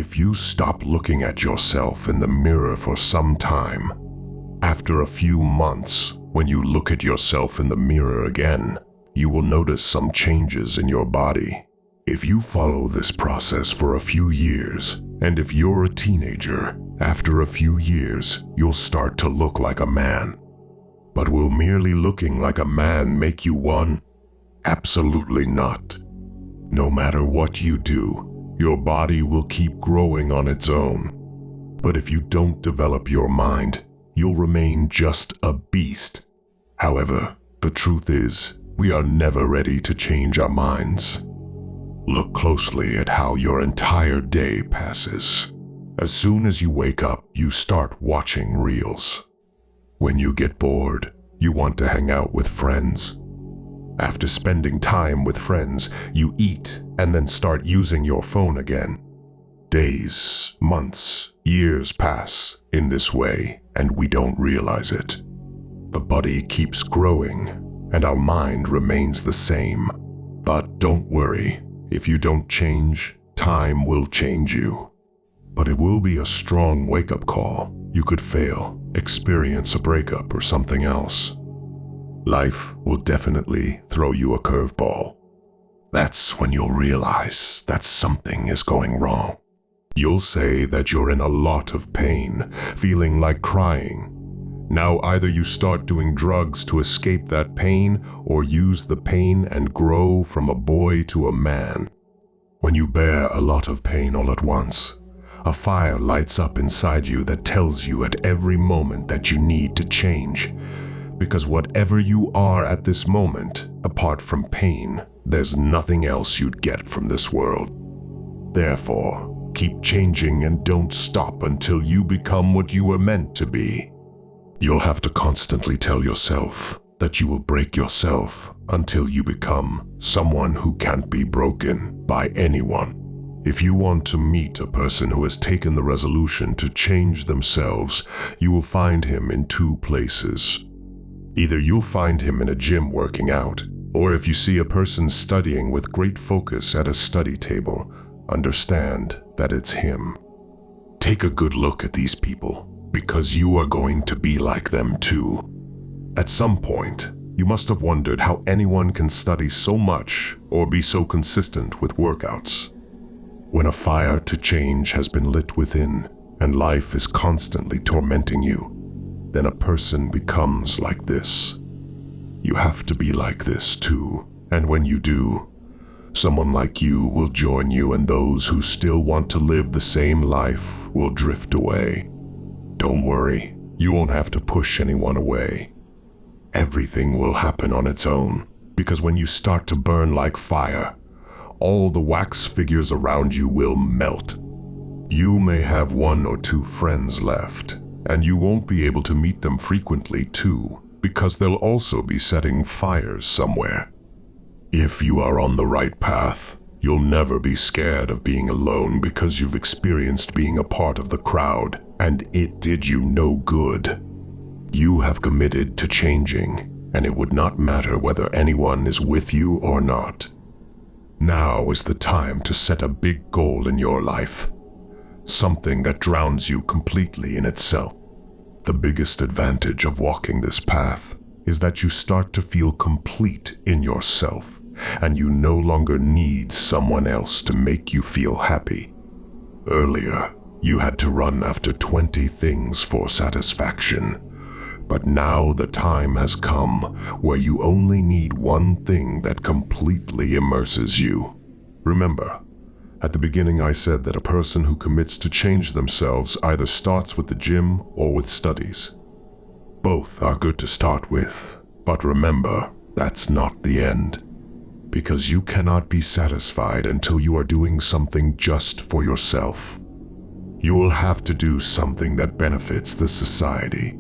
If you stop looking at yourself in the mirror for some time, after a few months, when you look at yourself in the mirror again, you will notice some changes in your body. If you follow this process for a few years, and if you're a teenager, after a few years, you'll start to look like a man. But will merely looking like a man make you one? Absolutely not. No matter what you do, your body will keep growing on its own. But if you don't develop your mind, you'll remain just a beast. However, the truth is, we are never ready to change our minds. Look closely at how your entire day passes. As soon as you wake up, you start watching reels. When you get bored, you want to hang out with friends. After spending time with friends, you eat and then start using your phone again. Days, months, years pass in this way, and we don't realize it. The body keeps growing, and our mind remains the same. But don't worry, if you don't change, time will change you. But it will be a strong wake-up call. You could fail, experience a breakup or something else. Life will definitely throw you a curveball. That's when you'll realize that something is going wrong. You'll say that you're in a lot of pain, feeling like crying. Now either you start doing drugs to escape that pain, or use the pain and grow from a boy to a man. When you bear a lot of pain all at once, a fire lights up inside you that tells you at every moment that you need to change. Because whatever you are at this moment, apart from pain, there's nothing else you'd get from this world. Therefore, keep changing and don't stop until you become what you were meant to be. You'll have to constantly tell yourself that you will break yourself until you become someone who can't be broken by anyone. If you want to meet a person who has taken the resolution to change themselves, you will find him in two places. Either you'll find him in a gym working out, or if you see a person studying with great focus at a study table, understand that it's him. Take a good look at these people, because you are going to be like them too. At some point, you must have wondered how anyone can study so much or be so consistent with workouts. When a fire to change has been lit within, and life is constantly tormenting you, then a person becomes like this. You have to be like this too, and when you do, someone like you will join you, and those who still want to live the same life will drift away. Don't worry, you won't have to push anyone away. Everything will happen on its own, because when you start to burn like fire, all the wax figures around you will melt. You may have 1 or 2 friends left, and you won't be able to meet them frequently too, because they'll also be setting fires somewhere. If you are on the right path, you'll never be scared of being alone because you've experienced being a part of the crowd, and it did you no good. You have committed to changing, and it would not matter whether anyone is with you or not. Now is the time to set a big goal in your life. Something that drowns you completely in itself. The biggest advantage of walking this path is that you start to feel complete in yourself, and you no longer need someone else to make you feel happy. Earlier, you had to run after 20 things for satisfaction, but now the time has come where you only need one thing that completely immerses you. Remember, at the beginning I said that a person who commits to change themselves either starts with the gym or with studies. Both are good to start with, but remember, that's not the end. Because you cannot be satisfied until you are doing something just for yourself. You will have to do something that benefits the society.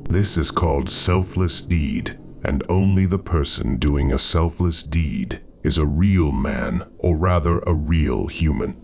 This is called selfless deed, and only the person doing a selfless deed is a real man, or rather a real human.